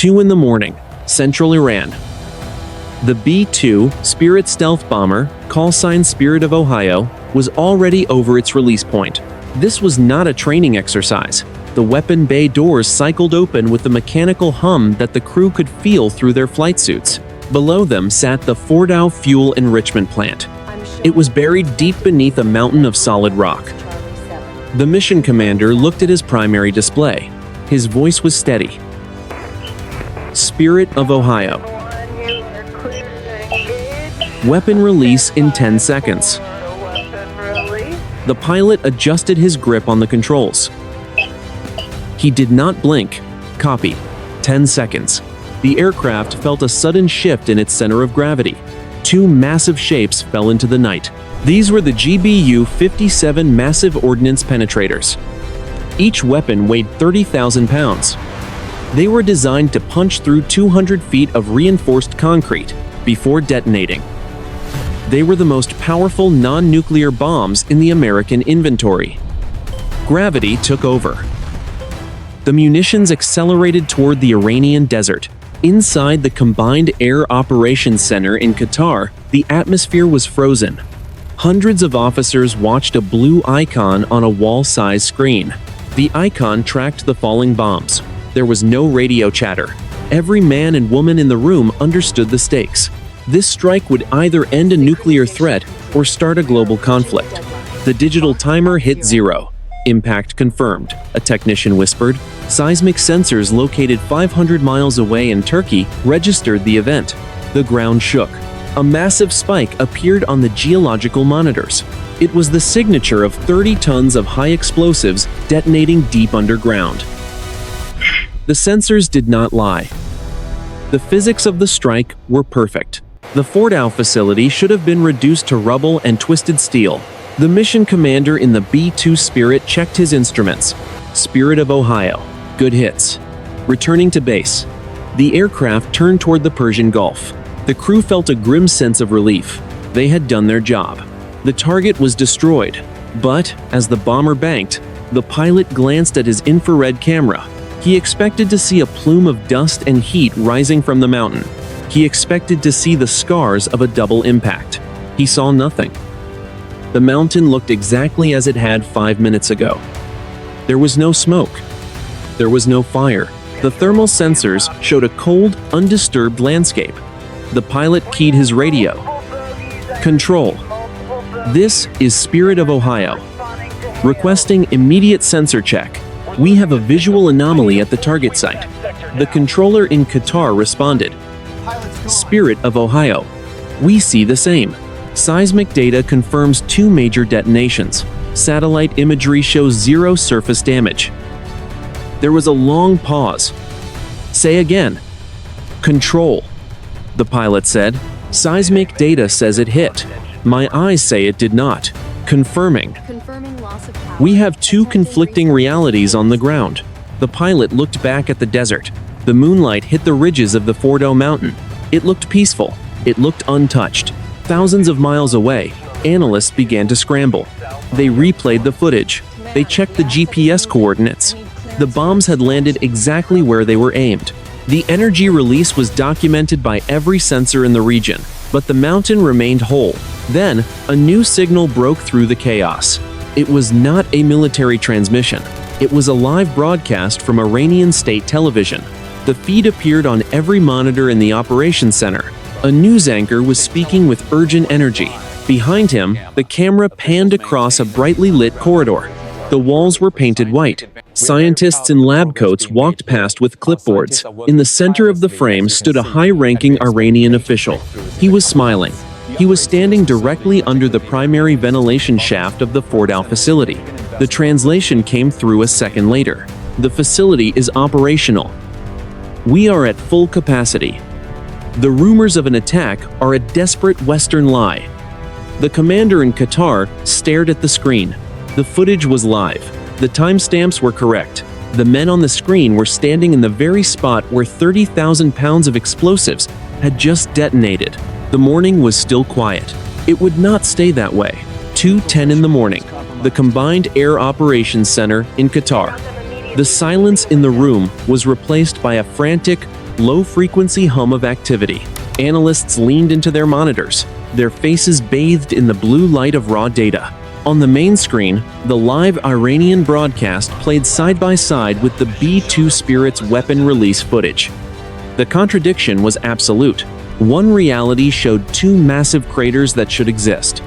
2 in the morning, Central Iran. The B-2 Spirit stealth bomber, call sign Spirit of Ohio, was already over its release point. This was not a training exercise. The weapon bay doors cycled open with the mechanical hum that the crew could feel through their flight suits. Below them sat the Fordow fuel enrichment plant. It was buried deep beneath a mountain of solid rock. The mission commander looked at his primary display. His voice was steady. Spirit of Ohio. Weapon release in 10 seconds. The pilot adjusted his grip on the controls. He did not blink. Copy. 10 seconds. The aircraft felt a sudden shift in its center of gravity. 2 massive shapes fell into the night. These were the GBU-57 Massive Ordnance Penetrators. Each weapon weighed 30,000 pounds. They were designed to punch through 200 feet of reinforced concrete before detonating. They were the most powerful non-nuclear bombs in the American inventory. Gravity took over. The munitions accelerated toward the Iranian desert. Inside the Combined Air Operations Center in Qatar, the atmosphere was frozen. Hundreds of officers watched a blue icon on a wall-sized screen. The icon tracked the falling bombs. There was no radio chatter. Every man and woman in the room understood the stakes. This strike would either end a nuclear threat or start a global conflict. The digital timer hit 0. Impact confirmed, a technician whispered. Seismic sensors located 500 miles away in Turkey registered the event. The ground shook. A massive spike appeared on the geological monitors. It was the signature of 30 tons of high explosives detonating deep underground. The sensors did not lie. The physics of the strike were perfect. The Fordow facility should have been reduced to rubble and twisted steel. The mission commander in the B-2 Spirit checked his instruments. Spirit of Ohio. Good hits. Returning to base. The aircraft turned toward the Persian Gulf. The crew felt a grim sense of relief. They had done their job. The target was destroyed. But, as the bomber banked, the pilot glanced at his infrared camera. He expected to see a plume of dust and heat rising from the mountain. He expected to see the scars of a double impact. He saw nothing. The mountain looked exactly as it had 5 minutes ago. There was no smoke. There was no fire. The thermal sensors showed a cold, undisturbed landscape. The pilot keyed his radio. Control. This is Spirit of Ohio. Requesting immediate sensor check. We have a visual anomaly at the target site. The controller in Qatar responded. Spirit of Ohio. We see the same. Seismic data confirms 2 major detonations. Satellite imagery shows 0 surface damage. There was a long pause. Say again. Control. The pilot said. Seismic data says it hit. My eyes say it did not. Confirming. We have 2 conflicting realities on the ground. The pilot looked back at the desert. The moonlight hit the ridges of the Fordow mountain. It looked peaceful. It looked untouched. Thousands of miles away, analysts began to scramble. They replayed the footage. They checked the GPS coordinates. The bombs had landed exactly where they were aimed. The energy release was documented by every sensor in the region, but the mountain remained whole. Then, a new signal broke through the chaos. It was not a military transmission. It was a live broadcast from Iranian state television. The feed appeared on every monitor in the operations center. A news anchor was speaking with urgent energy. Behind him, the camera panned across a brightly lit corridor. The walls were painted white. Scientists in lab coats walked past with clipboards. In the center of the frame stood a high-ranking Iranian official. He was smiling. He was standing directly under the primary ventilation shaft of the Fordow facility. The translation came through a second later. The facility is operational. We are at full capacity. The rumors of an attack are a desperate Western lie. The commander in Qatar stared at the screen. The footage was live. The timestamps were correct. The men on the screen were standing in the very spot where 30,000 pounds of explosives had just detonated. The morning was still quiet. It would not stay that way. 2:10 in the morning. The Combined Air Operations Center in Qatar. The silence in the room was replaced by a frantic, low-frequency hum of activity. Analysts leaned into their monitors, their faces bathed in the blue light of raw data. On the main screen, the live Iranian broadcast played side by side with the B-2 Spirit's weapon release footage. The contradiction was absolute. One reality showed two massive craters that should exist.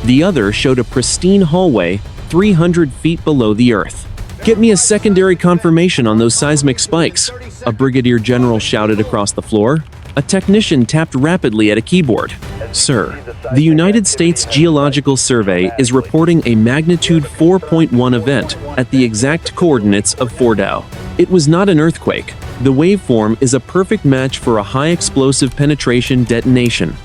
The other showed a pristine hallway 300 feet below the Earth. "Get me a secondary confirmation on those seismic spikes," a brigadier general shouted across the floor. A technician tapped rapidly at a keyboard. "Sir, the United States Geological Survey is reporting a magnitude 4.1 event at the exact coordinates of Fordow. It was not an earthquake. The waveform is a perfect match for a high-explosive penetration detonation."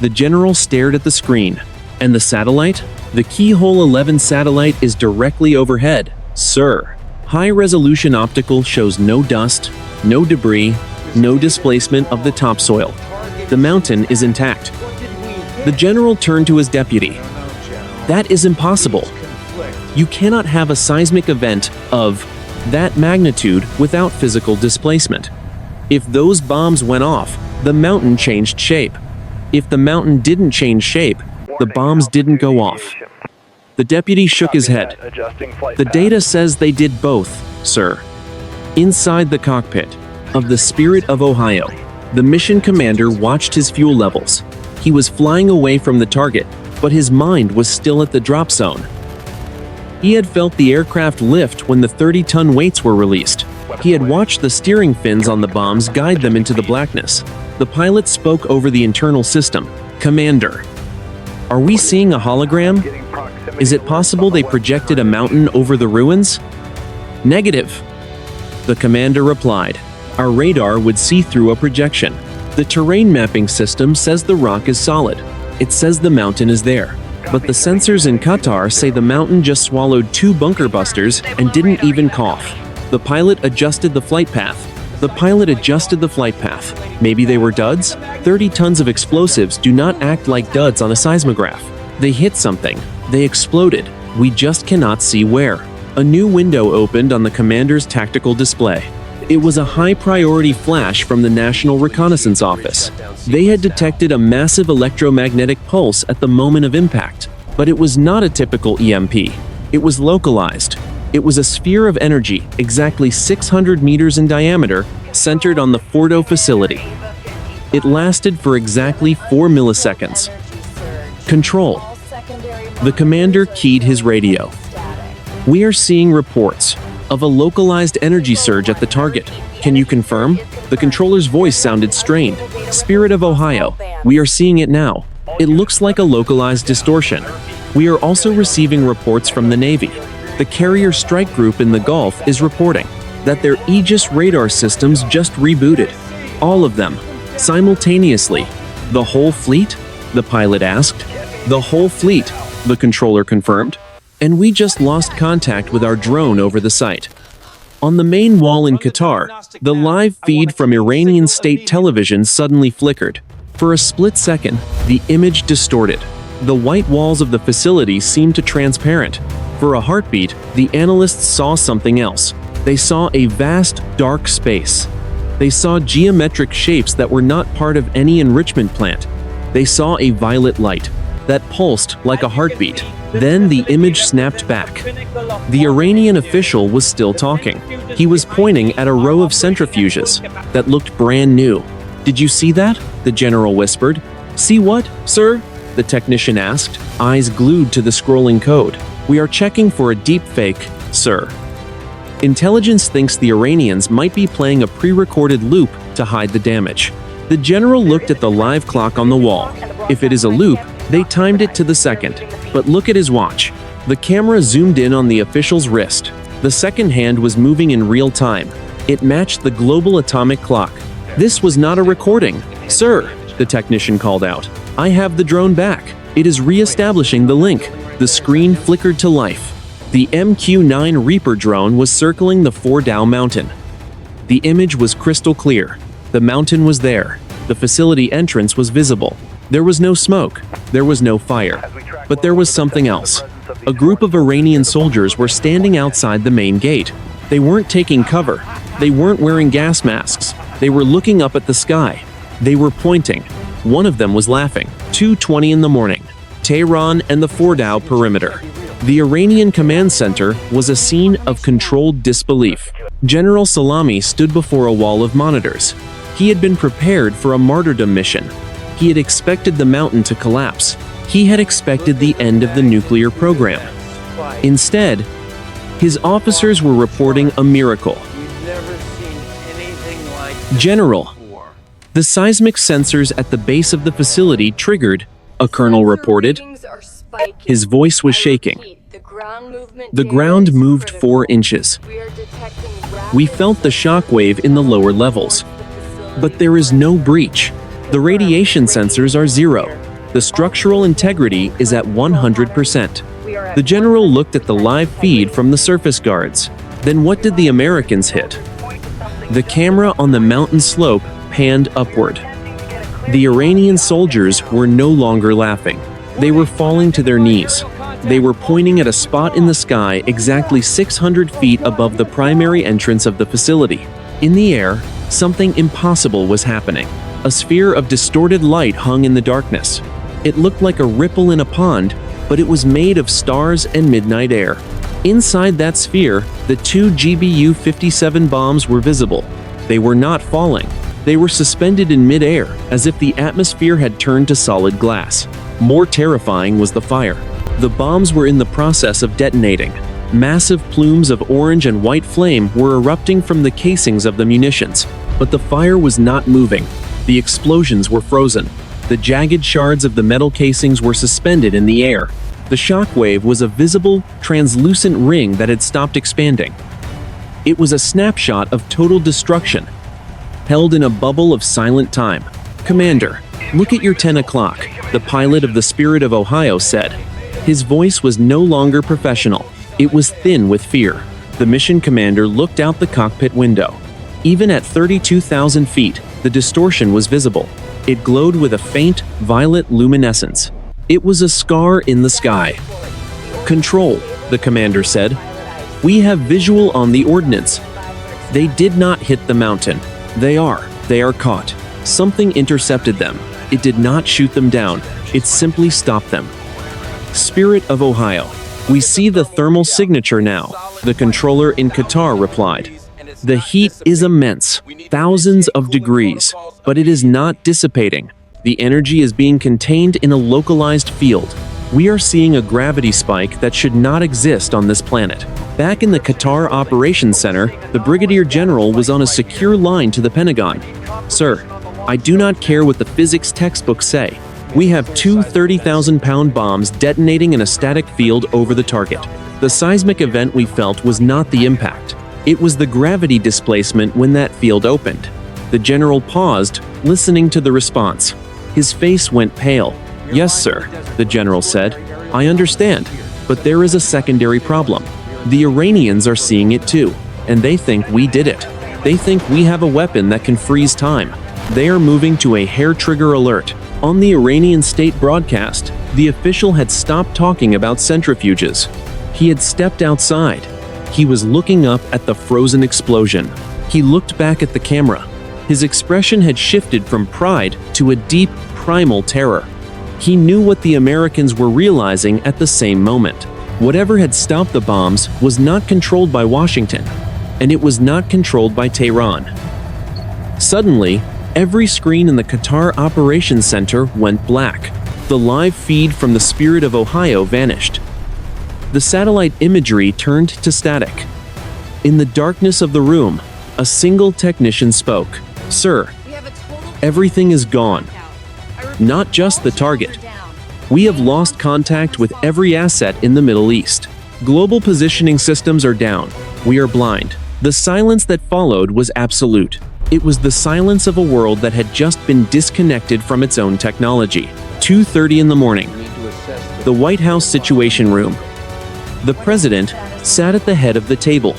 The general stared at the screen. "And the satellite? The Keyhole 11 satellite is directly overhead, sir. High-resolution optical shows no dust, no debris, no displacement of the topsoil. The mountain is intact." The general turned to his deputy. "That is impossible. You cannot have a seismic event of that magnitude without physical displacement. If those bombs went off, the mountain changed shape. If the mountain didn't change shape, the bombs didn't go off." The deputy shook his head. "The data says they did both, sir." Inside the cockpit of the Spirit of Ohio, the mission commander watched his fuel levels. He was flying away from the target, but his mind was still at the drop zone. He had felt the aircraft lift when the 30-ton weights were released. He had watched the steering fins on the bombs guide them into the blackness. The pilot spoke over the internal system. "Commander, are we seeing a hologram? Is it possible they projected a mountain over the ruins?" "Negative," the commander replied. "Our radar would see through a projection. The terrain mapping system says the rock is solid. It says the mountain is there. But the sensors in Qatar say the mountain just swallowed 2 bunker busters and didn't even cough." The pilot adjusted the flight path. Maybe they were duds? 30 tons of explosives do not act like duds on a seismograph. They hit something. They exploded. We just cannot see where. A new window opened on the commander's tactical display. It was a high-priority flash from the National Reconnaissance Office. They had detected a massive electromagnetic pulse at the moment of impact, but it was not a typical EMP. It was localized. It was a sphere of energy, exactly 600 meters in diameter, centered on the Fordow facility. It lasted for exactly 4 milliseconds. "Control." The commander keyed his radio. "We are seeing reports of a localized energy surge at the target. Can you confirm?" The controller's voice sounded strained. "Spirit of Ohio, we are seeing it now. It looks like a localized distortion. We are also receiving reports from the Navy. The carrier strike group in the Gulf is reporting that their Aegis radar systems just rebooted. All of them, simultaneously." "The whole fleet?" the pilot asked. "The whole fleet," the controller confirmed. "And we just lost contact with our drone over the site." On the main wall in Qatar, the live feed from Iranian state television suddenly flickered. For a split second, the image distorted. The white walls of the facility seemed to transparent. For a heartbeat, the analysts saw something else. They saw a vast, dark space. They saw geometric shapes that were not part of any enrichment plant. They saw a violet light that pulsed like a heartbeat. Then the image snapped back. The Iranian official was still talking. He was pointing at a row of centrifuges that looked brand new. "Did you see that?" the general whispered. "See what, sir?" the technician asked, eyes glued to the scrolling code. "We are checking for a deep fake, sir." Intelligence thinks the Iranians might be playing a pre-recorded loop to hide the damage. The general looked at the live clock on the wall. If it is a loop, they timed it to the second. But look at his watch. The camera zoomed in on the official's wrist. The second hand was moving in real time. It matched the global atomic clock. "This was not a recording, sir," the technician called out. "I have the drone back. It is re-establishing the link." The screen flickered to life. The MQ-9 Reaper drone was circling the Fordow mountain. The image was crystal clear. The mountain was there. The facility entrance was visible. There was no smoke. There was no fire. But there was something else. A group of Iranian soldiers were standing outside the main gate. They weren't taking cover. They weren't wearing gas masks. They were looking up at the sky. They were pointing. One of them was laughing. 2:20 in the morning. Tehran and the Fordow perimeter. The Iranian command center was a scene of controlled disbelief. General Salami stood before a wall of monitors. He had been prepared for a martyrdom mission. He had expected the mountain to collapse. He had expected the end of the nuclear program. Instead, his officers were reporting a miracle. General, the seismic sensors at the base of the facility triggered, a colonel reported. His voice was shaking. The ground moved 4 inches. We felt the shock wave in the lower levels. But there is no breach. The radiation sensors are 0. The structural integrity is at 100%. The general looked at the live feed from the surface guards. Then what did the Americans hit? The camera on the mountain slope panned upward. The Iranian soldiers were no longer laughing. They were falling to their knees. They were pointing at a spot in the sky exactly 600 feet above the primary entrance of the facility. In the air, something impossible was happening. A sphere of distorted light hung in the darkness. It looked like a ripple in a pond, but it was made of stars and midnight air. Inside that sphere, the 2 GBU-57 bombs were visible. They were not falling. They were suspended in mid-air, as if the atmosphere had turned to solid glass. More terrifying was the fire. The bombs were in the process of detonating. Massive plumes of orange and white flame were erupting from the casings of the munitions, but the fire was not moving. The explosions were frozen. The jagged shards of the metal casings were suspended in the air. The shock wave was a visible, translucent ring that had stopped expanding. It was a snapshot of total destruction, held in a bubble of silent time. "Commander, look at your 10 o'clock," the pilot of the Spirit of Ohio said. His voice was no longer professional. It was thin with fear. The mission commander looked out the cockpit window. Even at 32,000 feet, the distortion was visible. It glowed with a faint, violet luminescence. It was a scar in the sky. "Control," the commander said. "We have visual on the ordnance. They did not hit the mountain. They are caught. Something intercepted them. It did not shoot them down. It simply stopped them." Spirit of Ohio. "We see the thermal signature now," the controller in Qatar replied. "The heat is immense, thousands of degrees, but it is not dissipating. The energy is being contained in a localized field. We are seeing a gravity spike that should not exist on this planet." Back in the Qatar Operations Center, the Brigadier General was on a secure line to the Pentagon. "Sir, I do not care what the physics textbooks say. We have 2 30,000-pound bombs detonating in a static field over the target. The seismic event we felt was not the impact. It was the gravity displacement when that field opened." The general paused, listening to the response. His face went pale. "Yes, sir," the general said. "I understand, but there is a secondary problem. The Iranians are seeing it too, and they think we did it. They think we have a weapon that can freeze time. They are moving to a hair-trigger alert." On the Iranian state broadcast, the official had stopped talking about centrifuges. He had stepped outside. He was looking up at the frozen explosion. He looked back at the camera. His expression had shifted from pride to a deep, primal terror. He knew what the Americans were realizing at the same moment. Whatever had stopped the bombs was not controlled by Washington, and it was not controlled by Tehran. Suddenly, every screen in the Qatar Operations Center went black. The live feed from the Spirit of Ohio vanished. The satellite imagery turned to static. In the darkness of the room, a single technician spoke. "Sir, everything is gone. Not just the target. We have lost contact with every asset in the Middle East. Global positioning systems are down. We are blind." The silence that followed was absolute. It was the silence of a world that had just been disconnected from its own technology. 2:30 in the morning. The White House Situation Room. The president sat at the head of the table.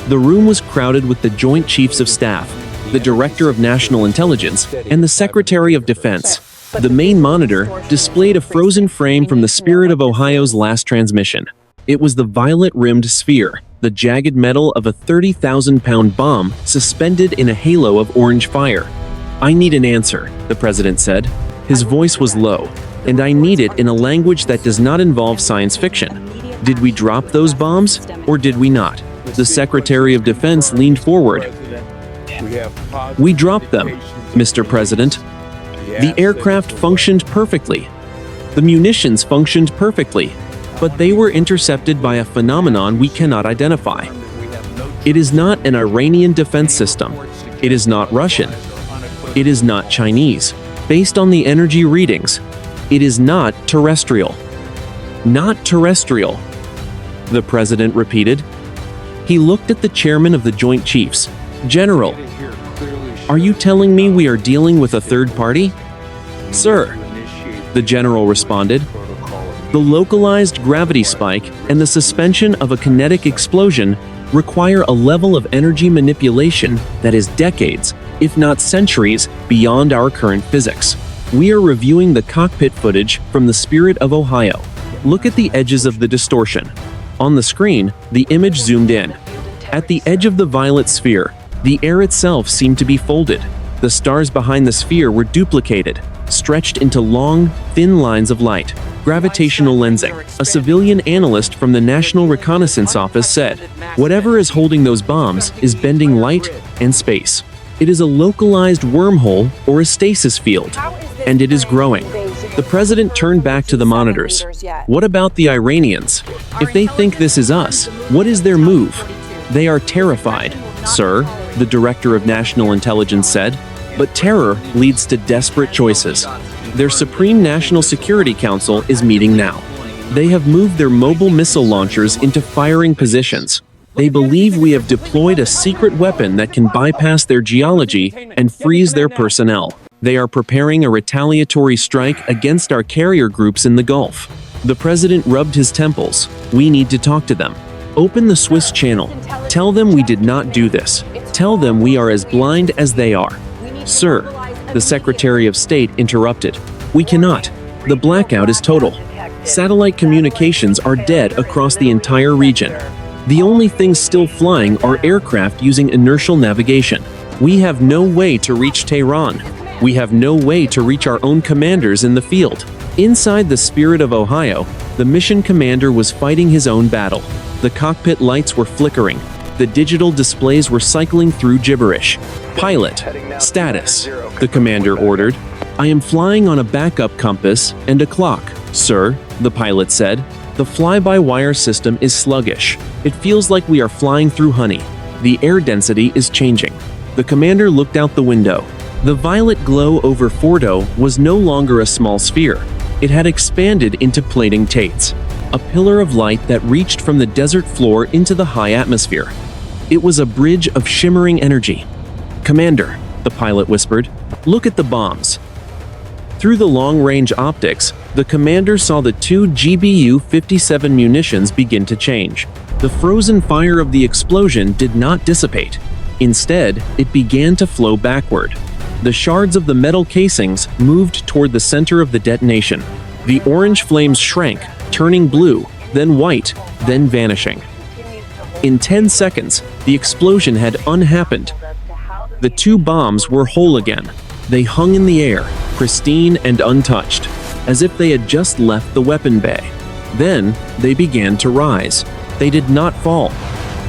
The room was crowded with the Joint Chiefs of Staff, the Director of National Intelligence, and the Secretary of Defense. The main monitor displayed a frozen frame from the Spirit of Ohio's last transmission. It was the violet-rimmed sphere, the jagged metal of a 30,000-pound bomb suspended in a halo of orange fire. "I need an answer," the president said. His voice was low, "and I need it in a language that does not involve science fiction. Did we drop those bombs, or did we not?" The Secretary of Defense leaned forward. "We dropped them, Mr. President. The aircraft functioned perfectly. The munitions functioned perfectly, but they were intercepted by a phenomenon we cannot identify. It is not an Iranian defense system. It is not Russian. It is not Chinese. Based on the energy readings, it is not terrestrial. Not terrestrial," the president repeated. He looked at the chairman of the Joint Chiefs. "General, are you telling me we are dealing with a third party?" "Sir," the general responded. "The localized gravity spike and the suspension of a kinetic explosion require a level of energy manipulation that is decades, if not centuries, beyond our current physics. We are reviewing the cockpit footage from the Spirit of Ohio. Look at the edges of the distortion." On the screen, the image zoomed in. At the edge of the violet sphere, the air itself seemed to be folded. The stars behind the sphere were duplicated, stretched into long, thin lines of light. Gravitational lensing. A civilian analyst from the National Reconnaissance Office said, "Whatever is holding those bombs is bending light and space. It is a localized wormhole or a stasis field, and it is growing." The president turned back to the monitors. "What about the Iranians? If they think this is us, what is their move?" "They are terrified, sir," the director of national intelligence said. "But terror leads to desperate choices. Their Supreme National Security Council is meeting now. They have moved their mobile missile launchers into firing positions. They believe we have deployed a secret weapon that can bypass their geology and freeze their personnel. They are preparing a retaliatory strike against our carrier groups in the Gulf." The president rubbed his temples. "We need to talk to them. Open the Swiss channel. Tell them we did not do this. Tell them we are as blind as they are." "Sir," the Secretary of State interrupted. "We cannot. The blackout is total. Satellite communications are dead across the entire region. The only things still flying are aircraft using inertial navigation. We have no way to reach Tehran. We have no way to reach our own commanders in the field." Inside the Spirit of Ohio, the mission commander was fighting his own battle. The cockpit lights were flickering. The digital displays were cycling through gibberish. "Pilot, status," the commander ordered. "I am flying on a backup compass and a clock, sir," the pilot said. "The fly-by-wire system is sluggish. It feels like we are flying through honey. The air density is changing." The commander looked out the window. The violet glow over Fordow was no longer a small sphere. It had expanded into plating tates, a pillar of light that reached from the desert floor into the high atmosphere. It was a bridge of shimmering energy. "Commander," the pilot whispered, "look at the bombs." Through the long-range optics, the commander saw the two GBU-57 munitions begin to change. The frozen fire of the explosion did not dissipate. Instead, it began to flow backward. The shards of the metal casings moved toward the center of the detonation. The orange flames shrank, turning blue, then white, then vanishing. In 10 seconds, the explosion had unhappened. The two bombs were whole again. They hung in the air, pristine and untouched, as if they had just left the weapon bay. Then, they began to rise. They did not fall.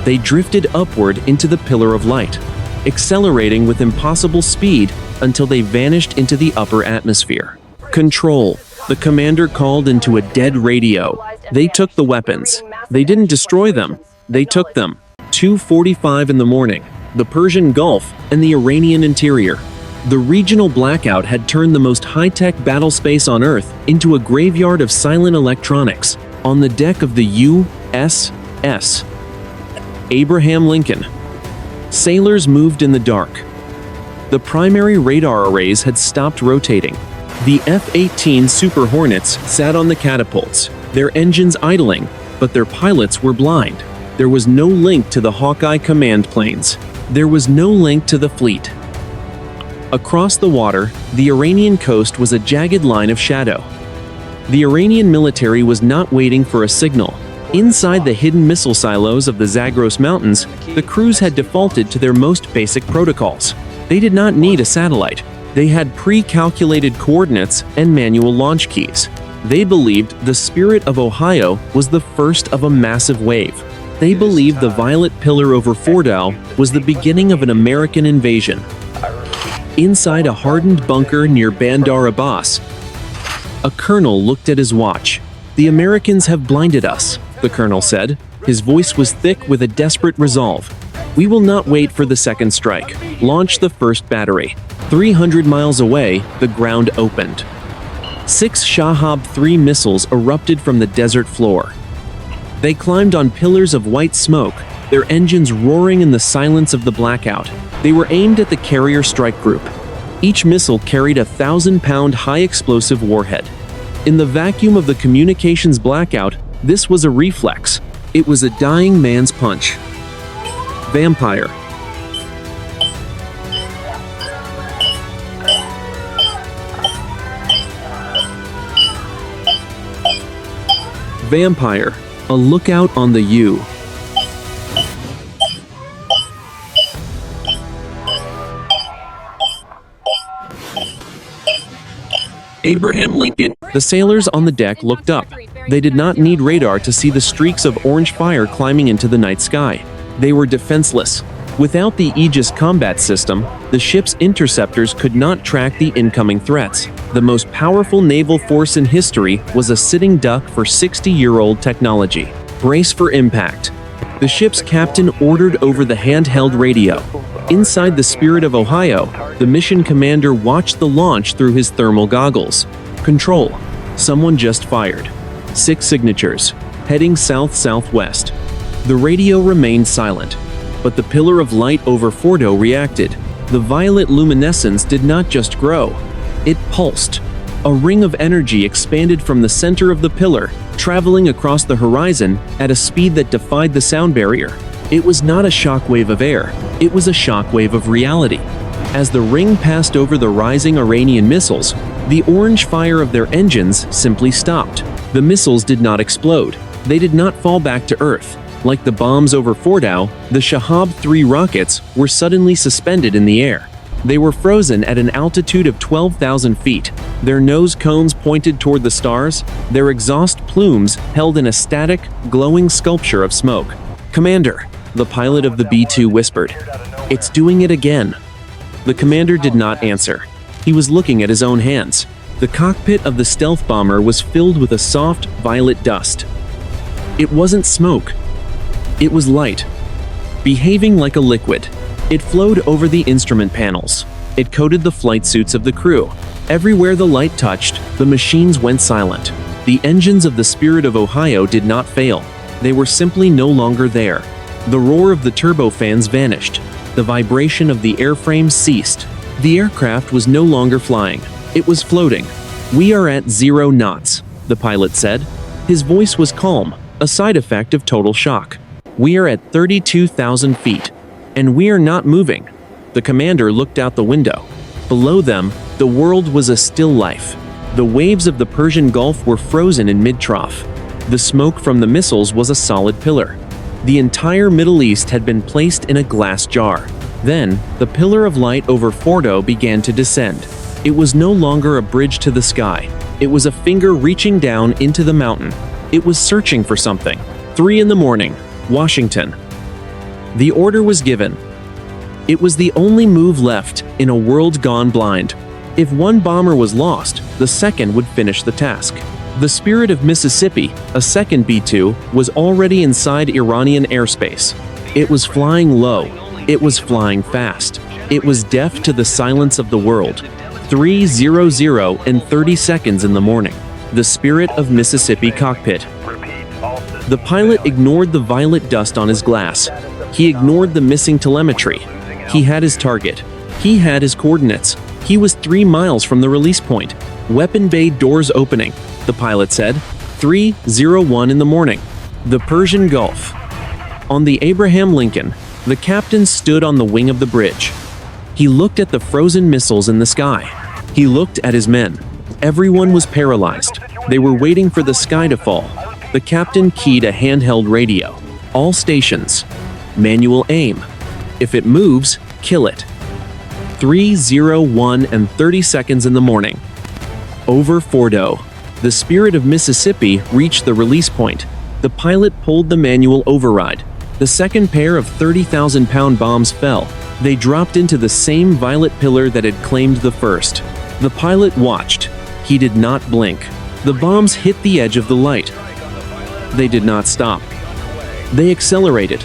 They drifted upward into the pillar of light, accelerating with impossible speed until they vanished into the upper atmosphere. "Control," the commander called into a dead radio. "They took the weapons. They didn't destroy them. They took them." 2:45 in the morning, the Persian Gulf and the Iranian interior. The regional blackout had turned the most high-tech battle space on Earth into a graveyard of silent electronics. On the deck of the USS Abraham Lincoln, sailors moved in the dark. The primary radar arrays had stopped rotating. The F-18 Super Hornets sat on the catapults, their engines idling, but their pilots were blind. There was no link to the Hawkeye command planes. There was no link to the fleet. Across the water, the Iranian coast was a jagged line of shadow. The Iranian military was not waiting for a signal. Inside the hidden missile silos of the Zagros Mountains, the crews had defaulted to their most basic protocols. They did not need a satellite. They had pre-calculated coordinates and manual launch keys. They believed the Spirit of Ohio was the first of a massive wave. They believed the violet pillar over Fordow was the beginning of an American invasion. Inside a hardened bunker near Bandar Abbas, a colonel looked at his watch. "The Americans have blinded us," the colonel said. His voice was thick with a desperate resolve. "We will not wait for the second strike. Launch the first battery." 300 miles away, the ground opened. 6 Shahab-3 missiles erupted from the desert floor. They climbed on pillars of white smoke, their engines roaring in the silence of the blackout. They were aimed at the carrier strike group. Each missile carried a 1,000-pound high-explosive warhead. In the vacuum of the communications blackout, this was a reflex. It was a dying man's punch. Vampire. Vampire. A lookout on the U. Abraham Lincoln. The sailors on the deck looked up. They did not need radar to see the streaks of orange fire climbing into the night sky. They were defenseless. Without the Aegis combat system, the ship's interceptors could not track the incoming threats. The most powerful naval force in history was a sitting duck for 60-year-old technology. Brace for impact. The ship's captain ordered over the handheld radio. Inside the Spirit of Ohio, the mission commander watched the launch through his thermal goggles. Control. Someone just fired. 6 signatures. Heading south-southwest. The radio remained silent, but the pillar of light over Fordow reacted. The violet luminescence did not just grow. It pulsed. A ring of energy expanded from the center of the pillar, traveling across the horizon at a speed that defied the sound barrier. It was not a shockwave of air, it was a shockwave of reality. As the ring passed over the rising Iranian missiles, the orange fire of their engines simply stopped. The missiles did not explode. They did not fall back to Earth. Like the bombs over Fordow, the Shahab-3 rockets were suddenly suspended in the air. They were frozen at an altitude of 12,000 feet. Their nose cones pointed toward the stars, their exhaust plumes held in a static, glowing sculpture of smoke. "Commander," the pilot of the B-2 whispered. "It's doing it again." The commander did not answer. He was looking at his own hands. The cockpit of the stealth bomber was filled with a soft, violet dust. It wasn't smoke. It was light, behaving like a liquid. It flowed over the instrument panels. It coated the flight suits of the crew. Everywhere the light touched, the machines went silent. The engines of the Spirit of Ohio did not fail. They were simply no longer there. The roar of the turbofans vanished. The vibration of the airframe ceased. The aircraft was no longer flying. It was floating. "We are at 0 knots, the pilot said. His voice was calm, a side effect of total shock. "We are at 32,000 feet, and we are not moving." The commander looked out the window. Below them, the world was a still life. The waves of the Persian Gulf were frozen in mid-trough. The smoke from the missiles was a solid pillar. The entire Middle East had been placed in a glass jar. Then, the pillar of light over Fordow began to descend. It was no longer a bridge to the sky. It was a finger reaching down into the mountain. It was searching for something. 3 in the morning, Washington. The order was given. It was the only move left in a world gone blind. If one bomber was lost, the second would finish the task. The Spirit of Mississippi, a second B-2, was already inside Iranian airspace. It was flying low. It was flying fast. It was deaf to the silence of the world. 3:00 and 30 seconds in the morning. The Spirit of Mississippi cockpit. The pilot ignored the violet dust on his glass. He ignored the missing telemetry. He had his target. He had his coordinates. He was 3 miles from the release point. "Weapon bay doors opening," the pilot said. 3:01 in the morning. The Persian Gulf. On the Abraham Lincoln, the captain stood on the wing of the bridge. He looked at the frozen missiles in the sky. He looked at his men. Everyone was paralyzed. They were waiting for the sky to fall. The captain keyed a handheld radio. All stations. Manual aim. If it moves, kill it. 3:01 and 30 seconds in the morning. Over Fordow. The Spirit of Mississippi reached the release point. The pilot pulled the manual override. The second pair of 30,000-pound bombs fell. They dropped into the same violet pillar that had claimed the first. The pilot watched. He did not blink. The bombs hit the edge of the light. They did not stop. They accelerated.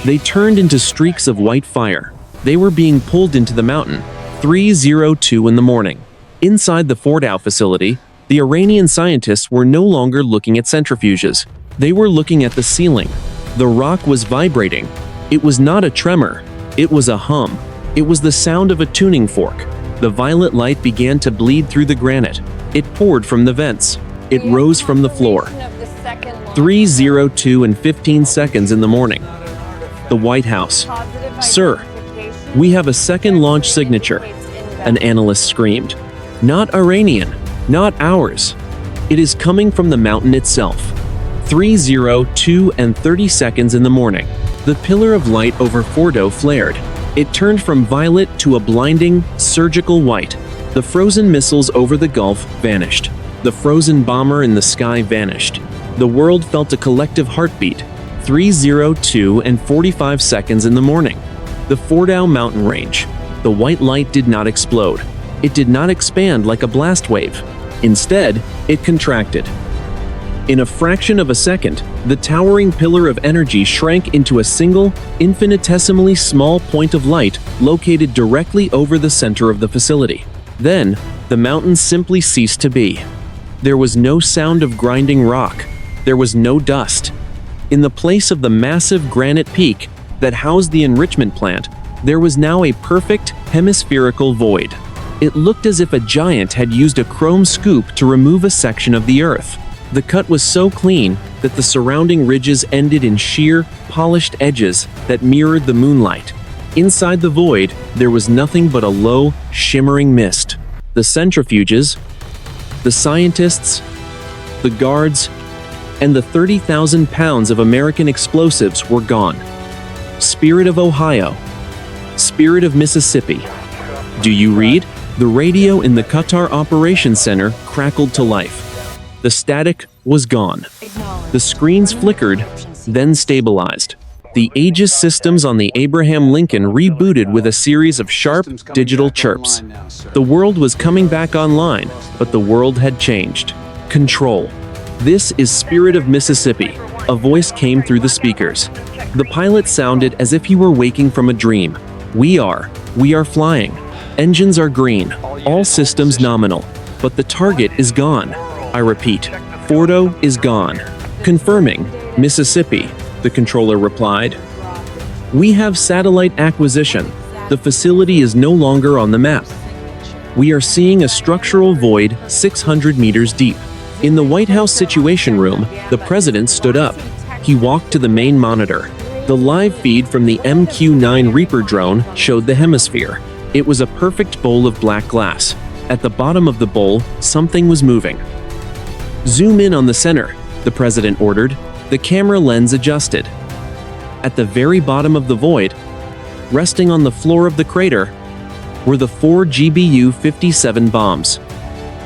They turned into streaks of white fire. They were being pulled into the mountain. 3:02 in the morning. Inside the Fordow facility, the Iranian scientists were no longer looking at centrifuges. They were looking at the ceiling. The rock was vibrating. It was not a tremor. It was a hum. It was the sound of a tuning fork. The violet light began to bleed through the granite. It poured from the vents. It rose from the floor. 3:02 and 15 seconds in the morning. The White House. Sir, we have a second launch signature. An analyst screamed. Not Iranian. Not ours. It is coming from the mountain itself. 3:02 and 30 seconds in the morning. The pillar of light over Fordow flared. It turned from violet to a blinding, surgical white. The frozen missiles over the Gulf vanished. The frozen bomber in the sky vanished. The world felt a collective heartbeat. 3:02 and 45 seconds in the morning. The Fordow mountain range. The white light did not explode. It did not expand like a blast wave. Instead, it contracted. In a fraction of a second, the towering pillar of energy shrank into a single, infinitesimally small point of light located directly over the center of the facility. Then, the mountain simply ceased to be. There was no sound of grinding rock. There was no dust. In the place of the massive granite peak that housed the enrichment plant, there was now a perfect, hemispherical void. It looked as if a giant had used a chrome scoop to remove a section of the earth. The cut was so clean that the surrounding ridges ended in sheer, polished edges that mirrored the moonlight. Inside the void, there was nothing but a low, shimmering mist. The centrifuges, the scientists, the guards, and the 30,000 pounds of American explosives were gone. Spirit of Ohio. Spirit of Mississippi. Do you read? The radio in the Qatar Operations Center crackled to life. The static was gone. The screens flickered, then stabilized. The Aegis systems on the Abraham Lincoln rebooted with a series of sharp, digital chirps. The world was coming back online, but the world had changed. Control. This is Spirit of Mississippi. A voice came through the speakers. The pilot sounded as if he were waking from a dream. We are flying. Engines are green. All systems nominal. But the target is gone. I repeat, Fordow is gone. Confirming, Mississippi, the controller replied. We have satellite acquisition. The facility is no longer on the map. We are seeing a structural void 600 meters deep. In the White House Situation Room, the president stood up. He walked to the main monitor. The live feed from the MQ-9 Reaper drone showed the hemisphere. It was a perfect bowl of black glass. At the bottom of the bowl, something was moving. Zoom in on the center, the president ordered. The camera lens adjusted. At the very bottom of the void, resting on the floor of the crater, were the 4 GBU-57 bombs.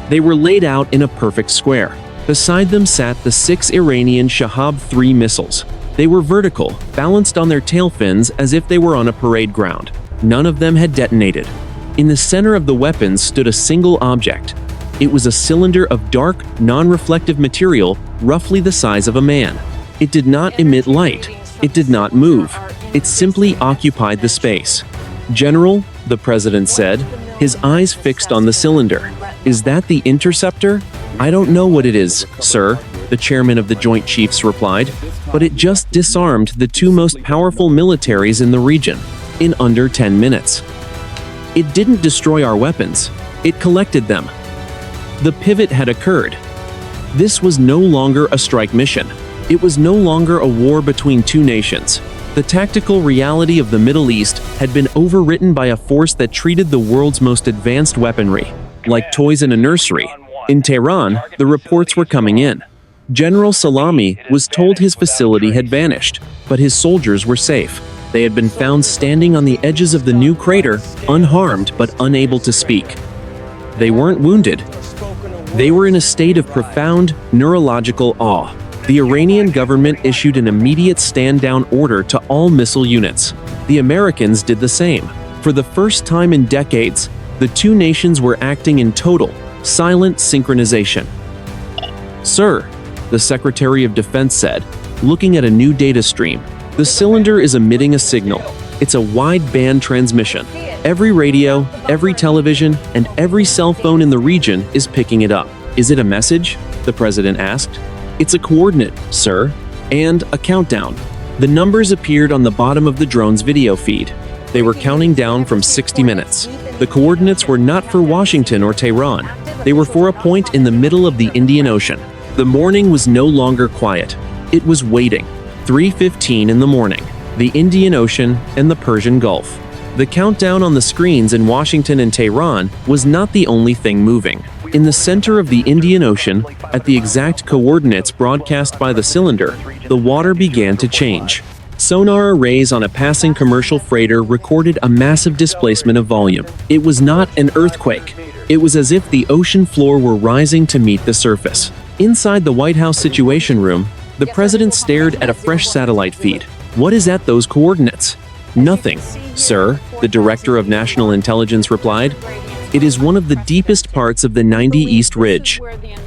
They were laid out in a perfect square. Beside them sat the 6 Iranian Shahab-3 missiles. They were vertical, balanced on their tail fins as if they were on a parade ground. None of them had detonated. In the center of the weapons stood a single object. It was a cylinder of dark, non-reflective material, roughly the size of a man. It did not emit light. It did not move. It simply occupied the space. General, the president said, his eyes fixed on the cylinder. Is that the interceptor? I don't know what it is, sir, the chairman of the Joint Chiefs replied, but it just disarmed the 2 most powerful militaries in the region in under 10 minutes. It didn't destroy our weapons. It collected them. The pivot had occurred. This was no longer a strike mission. It was no longer a war between 2 nations. The tactical reality of the Middle East had been overwritten by a force that treated the world's most advanced weaponry like toys in a nursery. In Tehran, the reports were coming in. General Salami was told his facility had vanished, but his soldiers were safe. They had been found standing on the edges of the new crater, unharmed but unable to speak. They weren't wounded. They were in a state of profound neurological awe. The Iranian government issued an immediate stand-down order to all missile units. The Americans did the same. For the first time in decades, the two nations were acting in total, silent synchronization. "Sir," the Secretary of Defense said, looking at a new data stream, "the cylinder is emitting a signal. It's a wide-band transmission. Every radio, every television, and every cell phone in the region is picking it up." "Is it a message?" the president asked. "It's a coordinate, sir, and a countdown." The numbers appeared on the bottom of the drone's video feed. They were counting down from 60 minutes. The coordinates were not for Washington or Tehran. They were for a point in the middle of the Indian Ocean. The morning was no longer quiet. It was waiting. 3:15 in the morning. The Indian Ocean and the Persian Gulf. The countdown on the screens in Washington and Tehran was not the only thing moving. In the center of the Indian Ocean, at the exact coordinates broadcast by the cylinder, the water began to change. Sonar arrays on a passing commercial freighter recorded a massive displacement of volume. It was not an earthquake. It was as if the ocean floor were rising to meet the surface. Inside the White House Situation Room, the president stared at a fresh satellite feed. "What is at those coordinates?" "Nothing, sir," the director of national intelligence replied. "It is one of the deepest parts of the 90 East Ridge,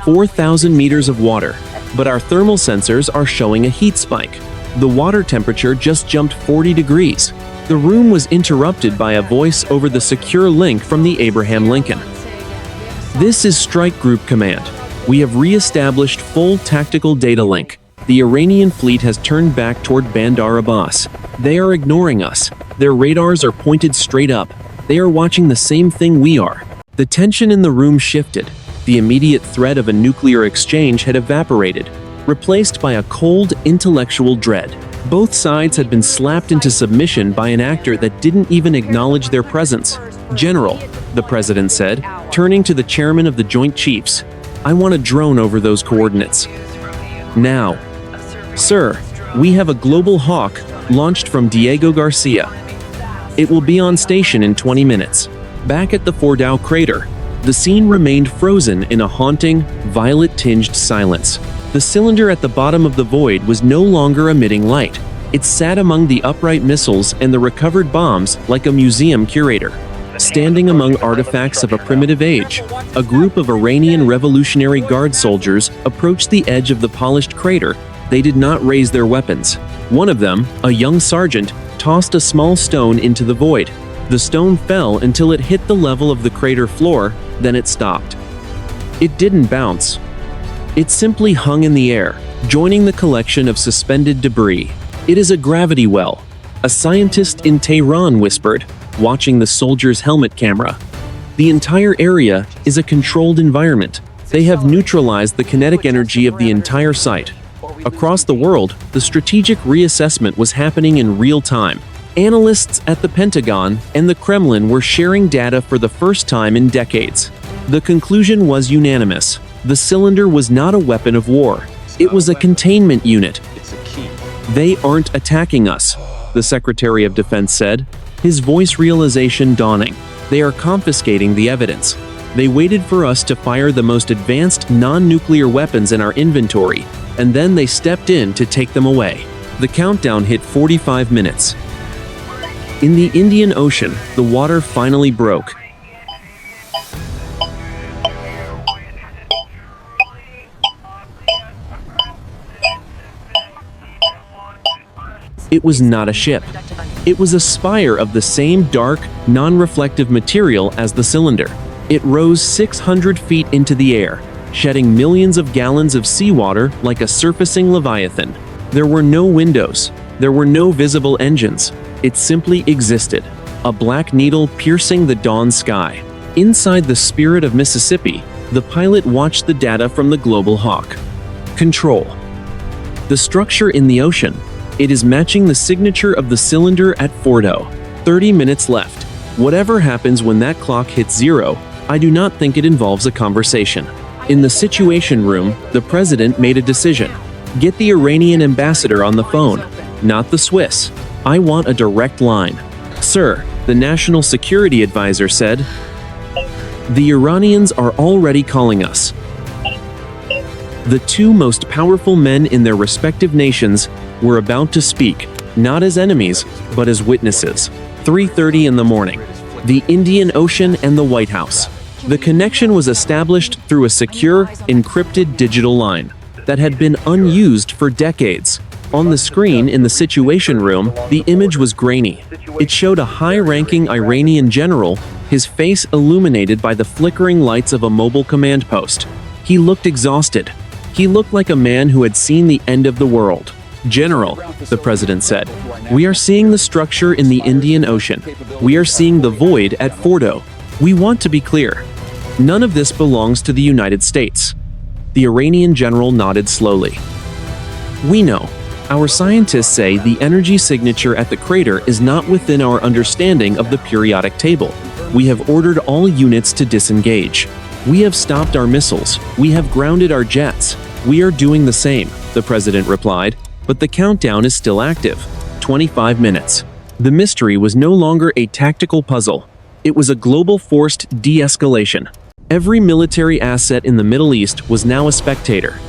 4,000 meters of water, but our thermal sensors are showing a heat spike. The water temperature just jumped 40 degrees. The room was interrupted by a voice over the secure link from the Abraham Lincoln. "This is Strike Group Command. We have re-established full tactical data link. The Iranian fleet has turned back toward Bandar Abbas. They are ignoring us. Their radars are pointed straight up. They are watching the same thing we are." The tension in the room shifted. The immediate threat of a nuclear exchange had evaporated, replaced by a cold, intellectual dread. Both sides had been slapped into submission by an actor that didn't even acknowledge their presence. "General," the president said, turning to the chairman of the Joint Chiefs, "I want a drone over those coordinates. Now." "Sir, we have a Global Hawk launched from Diego Garcia. It will be on station in 20 minutes." Back at the Fordow crater, the scene remained frozen in a haunting, violet-tinged silence. The cylinder at the bottom of the void was no longer emitting light. It sat among the upright missiles and the recovered bombs like a museum curator. Standing among artifacts of a primitive age, a group of Iranian Revolutionary Guard soldiers approached the edge of the polished crater. They did not raise their weapons. One of them, a young sergeant, tossed a small stone into the void. The stone fell until it hit the level of the crater floor, then it stopped. It didn't bounce. It simply hung in the air, joining the collection of suspended debris. "It is a gravity well," a scientist in Tehran whispered, watching the soldier's helmet camera. "The entire area is a controlled environment. They have neutralized the kinetic energy of the entire site." Across the world, the strategic reassessment was happening in real time. Analysts at the Pentagon and the Kremlin were sharing data for the first time in decades. The conclusion was unanimous. The cylinder was not a weapon of war. It was a containment unit. "They aren't attacking us," the Secretary of Defense said, his voice realization dawning. "They are confiscating the evidence. They waited for us to fire the most advanced non-nuclear weapons in our inventory, and then they stepped in to take them away." The countdown hit 45 minutes. In the Indian Ocean, the water finally broke. It was not a ship. It was a spire of the same dark, non-reflective material as the cylinder. It rose 600 feet into the air, shedding millions of gallons of seawater like a surfacing leviathan. There were no windows. There were no visible engines. It simply existed, a black needle piercing the dawn sky. Inside the Spirit of Mississippi, the pilot watched the data from the Global Hawk. Control. The structure in the ocean. It is matching the signature of the cylinder at Fordow. 30 minutes left. Whatever happens when that clock hits zero, I do not think it involves a conversation. In the Situation Room, the president made a decision. Get the Iranian ambassador on the phone, not the Swiss. I want a direct line. Sir, the National Security Advisor said. The Iranians are already calling us. The two most powerful men in their respective nations were about to speak, not as enemies, but as witnesses. 3:30 in the morning. The Indian Ocean and the White House. The connection was established through a secure, encrypted digital line that had been unused for decades. On the screen in the Situation Room, the image was grainy. It showed a high-ranking Iranian general, his face illuminated by the flickering lights of a mobile command post. He looked exhausted. He looked like a man who had seen the end of the world. General, the president said, we are seeing the structure in the Indian Ocean. We are seeing the void at Fordow. We want to be clear. None of this belongs to the United States. The Iranian general nodded slowly. We know. Our scientists say the energy signature at the crater is not within our understanding of the periodic table. We have ordered all units to disengage. We have stopped our missiles. We have grounded our jets. We are doing the same, the president replied, but the countdown is still active. 25 minutes. The mystery was no longer a tactical puzzle. It was a global forced de-escalation. Every military asset in the Middle East was now a spectator.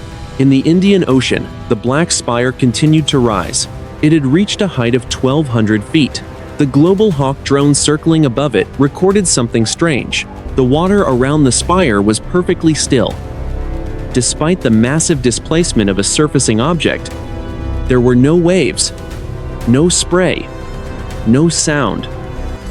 In the Indian Ocean, the black spire continued to rise. It had reached a height of 1,200 feet. The Global Hawk drone circling above it recorded something strange. The water around the spire was perfectly still. Despite the massive displacement of a surfacing object, there were no waves, no spray, no sound.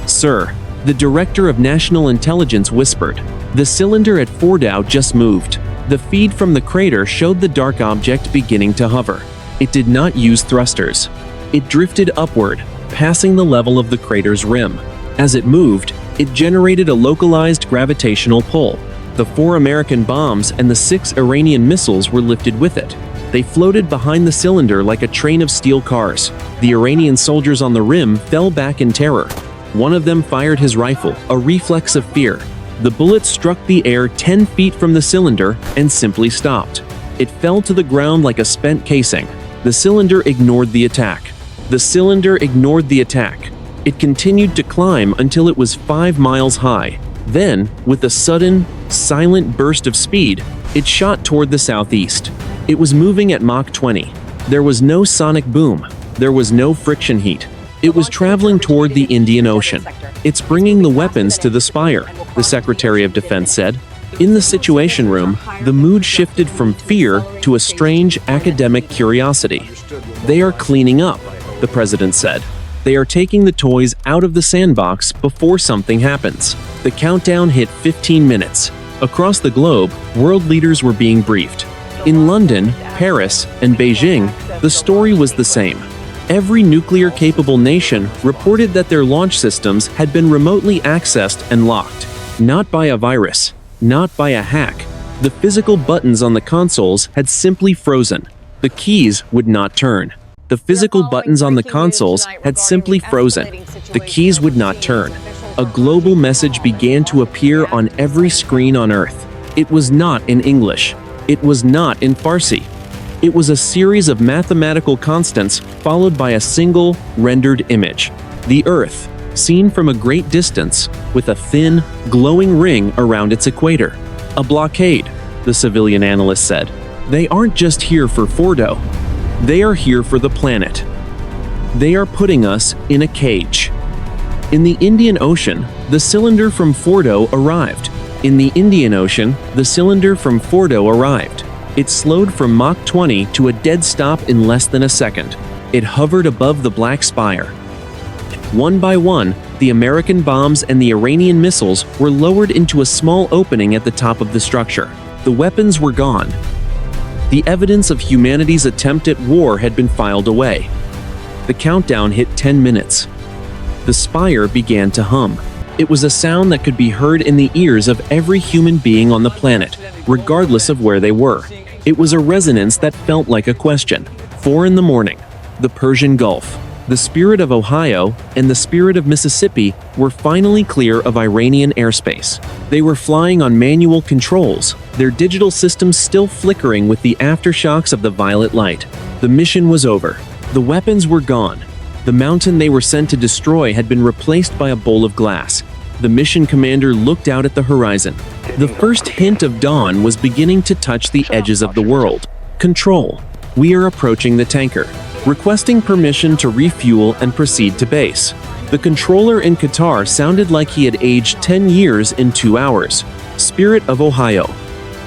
Sir, the director of national intelligence whispered, the cylinder at Fordow just moved. The feed from the crater showed the dark object beginning to hover. It did not use thrusters. It drifted upward, passing the level of the crater's rim. As it moved, it generated a localized gravitational pull. The 4 American bombs and the 6 Iranian missiles were lifted with it. They floated behind the cylinder like a train of steel cars. The Iranian soldiers on the rim fell back in terror. One of them fired his rifle, a reflex of fear. The bullet struck the air 10 feet from the cylinder and simply stopped. It fell to the ground like a spent casing. The cylinder ignored the attack. The cylinder ignored the attack. It continued to climb until it was 5 miles high. Then, with a sudden, silent burst of speed, it shot toward the southeast. It was moving at Mach 20. There was no sonic boom. There was no friction heat. It was traveling toward the Indian Ocean. It's bringing the weapons to the spire, the Secretary of Defense said. In the Situation Room, the mood shifted from fear to a strange academic curiosity. They are cleaning up, the president said. They are taking the toys out of the sandbox before something happens. The countdown hit 15 minutes. Across the globe, world leaders were being briefed. In London, Paris, and Beijing, the story was the same. Every nuclear-capable nation reported that their launch systems had been remotely accessed and locked. Not by a virus, not by a hack. The physical buttons on the consoles had simply frozen. The keys would not turn. The physical buttons on the consoles had simply frozen. The keys would not turn. A global message began to appear on every screen on Earth. It was not in English. It was not in Farsi. It was a series of mathematical constants followed by a single, rendered image. The Earth, seen from a great distance, with a thin, glowing ring around its equator. A blockade, the civilian analyst said. They aren't just here for Fordow. They are here for the planet. They are putting us in a cage. In the Indian Ocean, the cylinder from Fordow arrived. In the Indian Ocean, the cylinder from Fordow arrived. It slowed from Mach 20 to a dead stop in less than a second. It hovered above the black spire. One by one, the American bombs and the Iranian missiles were lowered into a small opening at the top of the structure. The weapons were gone. The evidence of humanity's attempt at war had been filed away. The countdown hit 10 minutes. The spire began to hum. It was a sound that could be heard in the ears of every human being on the planet, regardless of where they were. It was a resonance that felt like a question. 4 in the morning. The Persian Gulf. The Spirit of Ohio and the Spirit of Mississippi were finally clear of Iranian airspace. They were flying on manual controls, their digital systems still flickering with the aftershocks of the violet light. The mission was over. The weapons were gone. The mountain they were sent to destroy had been replaced by a bowl of glass. The mission commander looked out at the horizon. The first hint of dawn was beginning to touch the edges of the world. Control. We are approaching the tanker. Requesting permission to refuel and proceed to base. The controller in Qatar sounded like he had aged 10 years in 2 hours. Spirit of Ohio.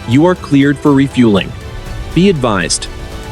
You are cleared for refueling. Be advised.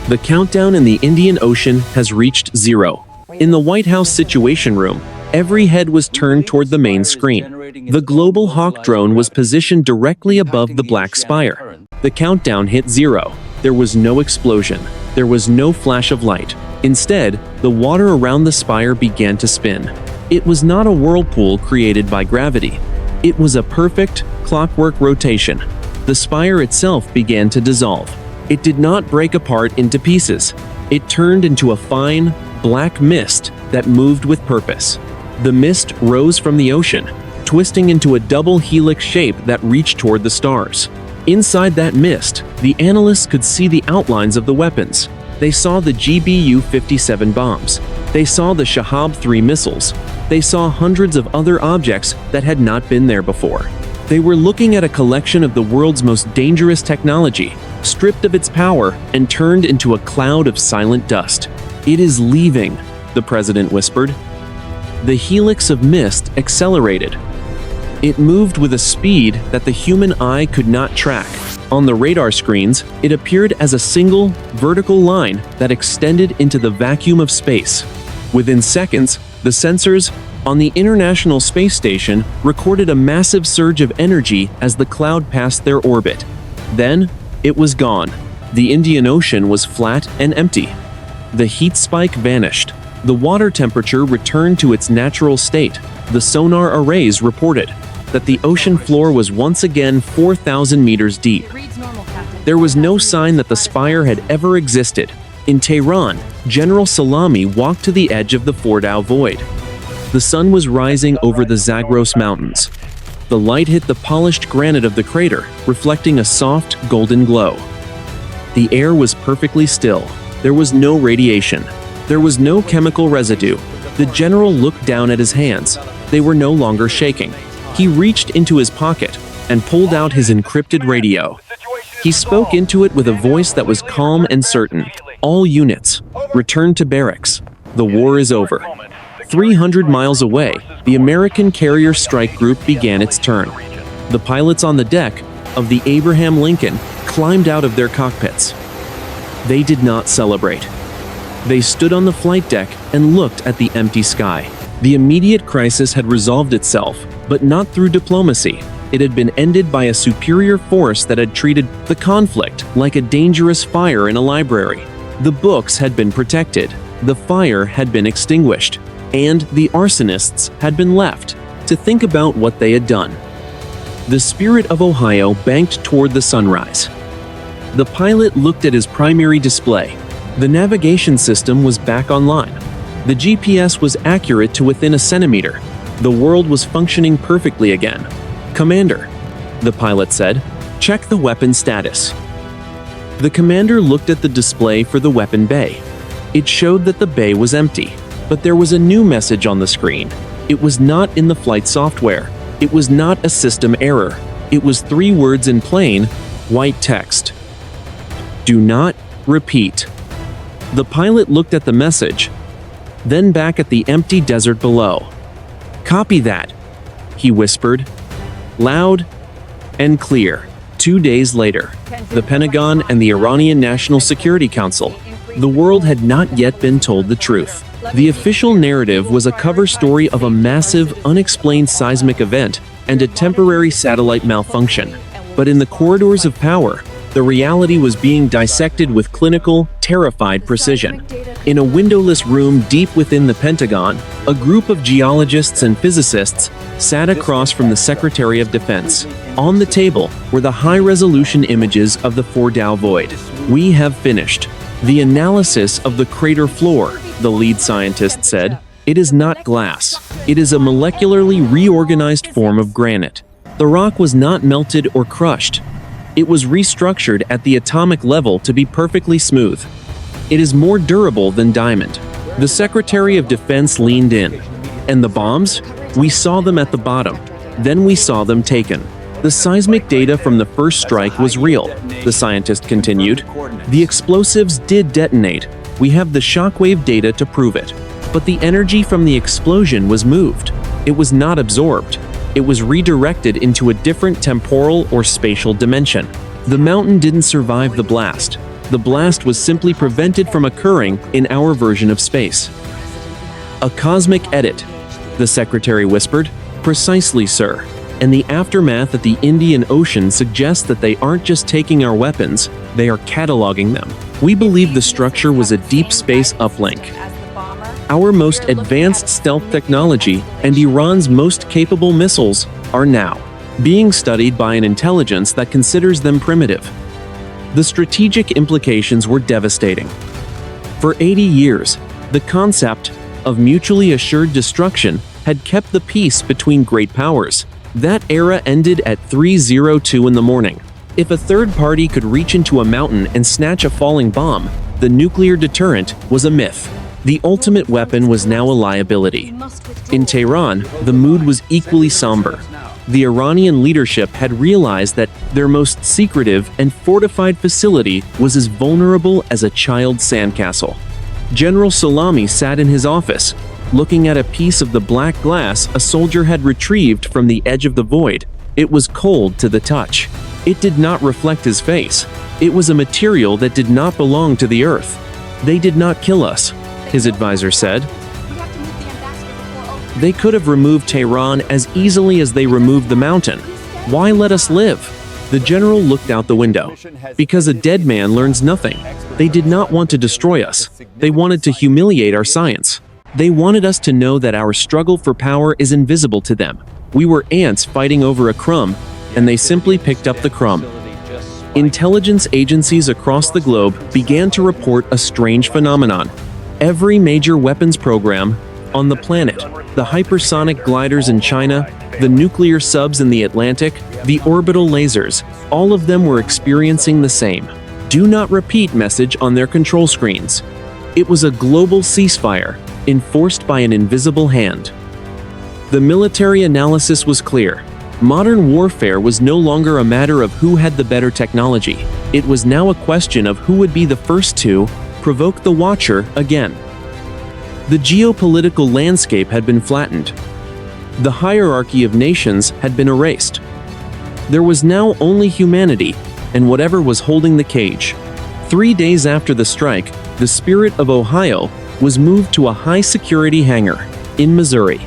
The countdown in the Indian Ocean has reached 0. In the White House Situation Room, every head was turned toward the main screen. The Global Hawk drone was positioned directly above the black spire. The countdown hit 0. There was no explosion. There was no flash of light. Instead, the water around the spire began to spin. It was not a whirlpool created by gravity. It was a perfect, clockwork rotation. The spire itself began to dissolve. It did not break apart into pieces. It turned into a fine, black mist that moved with purpose. The mist rose from the ocean, twisting into a double helix shape that reached toward the stars. Inside that mist, the analysts could see the outlines of the weapons. They saw the GBU-57 bombs. They saw the Shahab-3 missiles. They saw hundreds of other objects that had not been there before. They were looking at a collection of the world's most dangerous technology, stripped of its power and turned into a cloud of silent dust. It is leaving, the president whispered. The helix of mist accelerated. It moved with a speed that the human eye could not track. On the radar screens, it appeared as a single, vertical line that extended into the vacuum of space. Within seconds, the sensors on the International Space Station recorded a massive surge of energy as the cloud passed their orbit. Then, it was gone. The Indian Ocean was flat and empty. The heat spike vanished. The water temperature returned to its natural state. The sonar arrays reported that the ocean floor was once again 4,000 meters deep. There was no sign that the spire had ever existed. In Tehran, General Salami walked to the edge of the Fordow void. The sun was rising over the Zagros Mountains. The light hit the polished granite of the crater, reflecting a soft, golden glow. The air was perfectly still. There was no radiation. There was no chemical residue. The general looked down at his hands. They were no longer shaking. He reached into his pocket and pulled out his encrypted radio. He spoke into it with a voice that was calm and certain. All units, return to barracks. The war is over. 300 miles away, the American carrier strike group began its turn. The pilots on the deck of the Abraham Lincoln climbed out of their cockpits. They did not celebrate. They stood on the flight deck and looked at the empty sky. The immediate crisis had resolved itself, but not through diplomacy. It had been ended by a superior force that had treated the conflict like a dangerous fire in a library. The books had been protected, the fire had been extinguished, and the arsonists had been left to think about what they had done. The Spirit of Ohio banked toward the sunrise. The pilot looked at his primary display. The navigation system was back online. The GPS was accurate to within a centimeter. The world was functioning perfectly again. "Commander," the pilot said, "check the weapon status." The commander looked at the display for the weapon bay. It showed that the bay was empty, but there was a new message on the screen. It was not in the flight software. It was not a system error. It was 3 words in plain, white text. "Do not repeat." The pilot looked at the message, then back at the empty desert below. "Copy that," he whispered, loud and clear. 2 days later, the Pentagon and the Iranian National Security Council. The world had not yet been told the truth. The official narrative was a cover story of a massive, unexplained seismic event and a temporary satellite malfunction. But in the corridors of power, the reality was being dissected with clinical, terrified precision. In a windowless room deep within the Pentagon, a group of geologists and physicists sat across from the Secretary of Defense. On the table were the high-resolution images of the Fordow void. "We have finished. The analysis of the crater floor the lead scientist said. "It is not glass. It is a molecularly reorganized form of granite. The rock was not melted or crushed. It was restructured at the atomic level to be perfectly smooth. It is more durable than diamond." The Secretary of Defense leaned in. "And the bombs? We saw them at the bottom. Then we saw them taken. The seismic data from the first strike was real," the scientist continued. "The explosives did detonate. We have the shockwave data to prove it. But the energy from the explosion was moved. It was not absorbed. It was redirected into a different temporal or spatial dimension. The mountain didn't survive the blast. The blast was simply prevented from occurring in our version of space." "A cosmic edit," the secretary whispered. "Precisely, sir. And the aftermath at the Indian Ocean suggests that they aren't just taking our weapons, they are cataloging them. We believe the structure was a deep space uplink. Our most advanced stealth technology and Iran's most capable missiles are now being studied by an intelligence that considers them primitive." The strategic implications were devastating. For 80 years, the concept of mutually assured destruction had kept the peace between great powers. That era ended at 3:02 in the morning. If a third party could reach into a mountain and snatch a falling bomb, the nuclear deterrent was a myth. The ultimate weapon was now a liability. In Tehran, the mood was equally somber. The Iranian leadership had realized that their most secretive and fortified facility was as vulnerable as a child's sandcastle. General Salami sat in his office, looking at a piece of the black glass a soldier had retrieved from the edge of the void. It was cold to the touch. It did not reflect his face. It was a material that did not belong to the earth. "They did not kill us," his advisor said. "They could have removed Tehran as easily as they removed the mountain. Why let us live?" The general looked out the window. "Because a dead man learns nothing. They did not want to destroy us. They wanted to humiliate our science. They wanted us to know that our struggle for power is invisible to them. We were ants fighting over a crumb, and they simply picked up the crumb." Intelligence agencies across the globe began to report a strange phenomenon. Every major weapons program on the planet, the hypersonic gliders in China, the nuclear subs in the Atlantic, the orbital lasers, all of them were experiencing the same "do not repeat" message on their control screens. It was a global ceasefire, enforced by an invisible hand. The military analysis was clear. Modern warfare was no longer a matter of who had the better technology. It was now a question of who would be the first to provoke the watcher again. The geopolitical landscape had been flattened. The hierarchy of nations had been erased. There was now only humanity and whatever was holding the cage. 3 days after the strike, the Spirit of Ohio was moved to a high-security hangar in Missouri.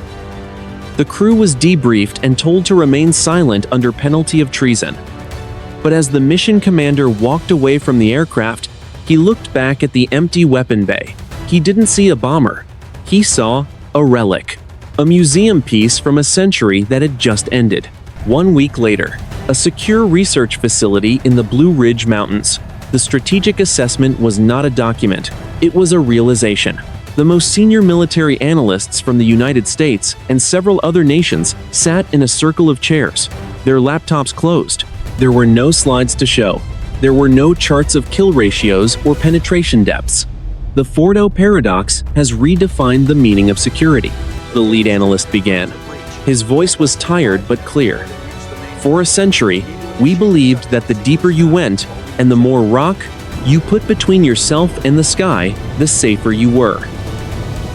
The crew was debriefed and told to remain silent under penalty of treason. But as the mission commander walked away from the aircraft, he looked back at the empty weapon bay. He didn't see a bomber. He saw a relic, a museum piece from a century that had just ended. 1 week later, a secure research facility in the Blue Ridge Mountains. The strategic assessment was not a document, it was a realization. The most senior military analysts from the United States and several other nations sat in a circle of chairs, their laptops closed. There were no slides to show. There were no charts of kill ratios or penetration depths. The Fordow paradox has redefined the meaning of security, the lead analyst began. His voice was tired but clear. For a century, we believed that the deeper you went and the more rock you put between yourself and the sky, the safer you were.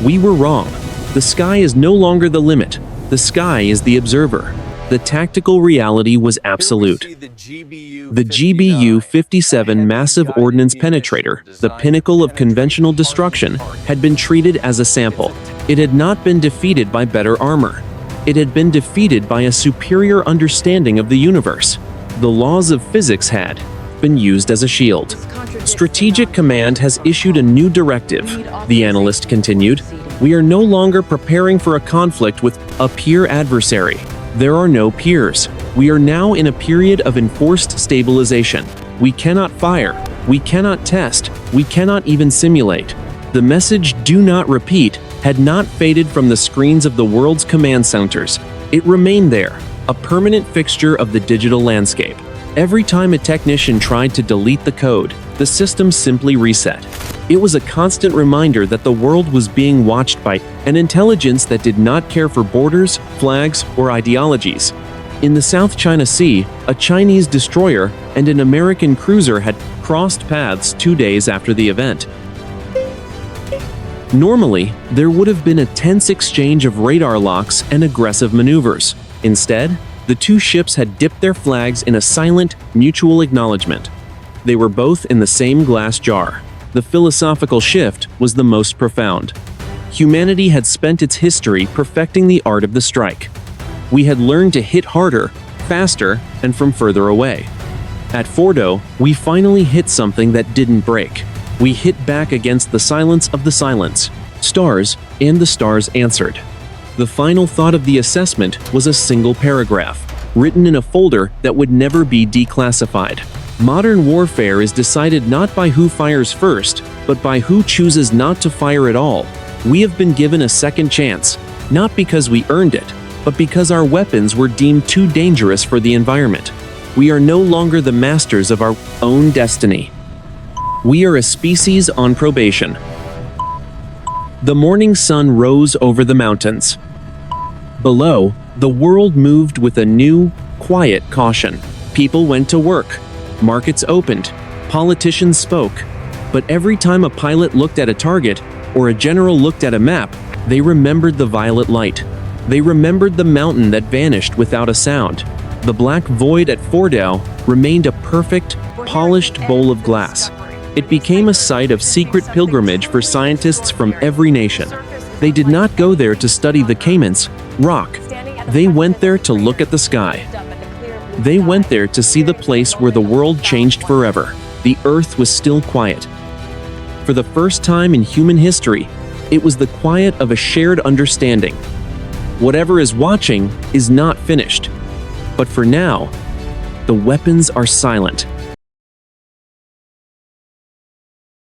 We were wrong. The sky is no longer the limit. The sky is the observer. The tactical reality was absolute. The GBU-57 Massive Ordnance Penetrator, the pinnacle of conventional destruction, had been treated as a sample. It had not been defeated by better armor. It had been defeated by a superior understanding of the universe. The laws of physics had been used as a shield. Strategic Command has issued a new directive, the analyst continued. We are no longer preparing for a conflict with a peer adversary. There are no peers. We are now in a period of enforced stabilization. We cannot fire. We cannot test. We cannot even simulate. The message "Do not repeat" had not faded from the screens of the world's command centers. It remained there, a permanent fixture of the digital landscape. Every time a technician tried to delete the code, the system simply reset. It was a constant reminder that the world was being watched by an intelligence that did not care for borders, flags, or ideologies. In the South China Sea, a Chinese destroyer and an American cruiser had crossed paths 2 days after the event. Normally, there would have been a tense exchange of radar locks and aggressive maneuvers. Instead, the two ships had dipped their flags in a silent, mutual acknowledgement. They were both in the same glass jar. The philosophical shift was the most profound. Humanity had spent its history perfecting the art of the strike. We had learned to hit harder, faster, and from further away. At Fordow, we finally hit something that didn't break. We hit back against the silence of the silence. Stars, and the stars answered. The final thought of the assessment was a single paragraph, written in a folder that would never be declassified. Modern warfare is decided not by who fires first, but by who chooses not to fire at all. We have been given a second chance, not because we earned it, but because our weapons were deemed too dangerous for the environment. We are no longer the masters of our own destiny. We are a species on probation. The morning sun rose over the mountains. Below, the world moved with a new, quiet caution. People went to work. Markets opened. Politicians spoke. But every time a pilot looked at a target, or a general looked at a map, they remembered the violet light. They remembered the mountain that vanished without a sound. The black void at Fordow remained a perfect, polished bowl of glass. It became a site of secret pilgrimage for scientists from every nation. They did not go there to study the Caymans rock. They went there to look at the sky. They went there to see the place where the world changed forever. The earth was still quiet. For the first time in human history, it was the quiet of a shared understanding. Whatever is watching is not finished. But for now, the weapons are silent.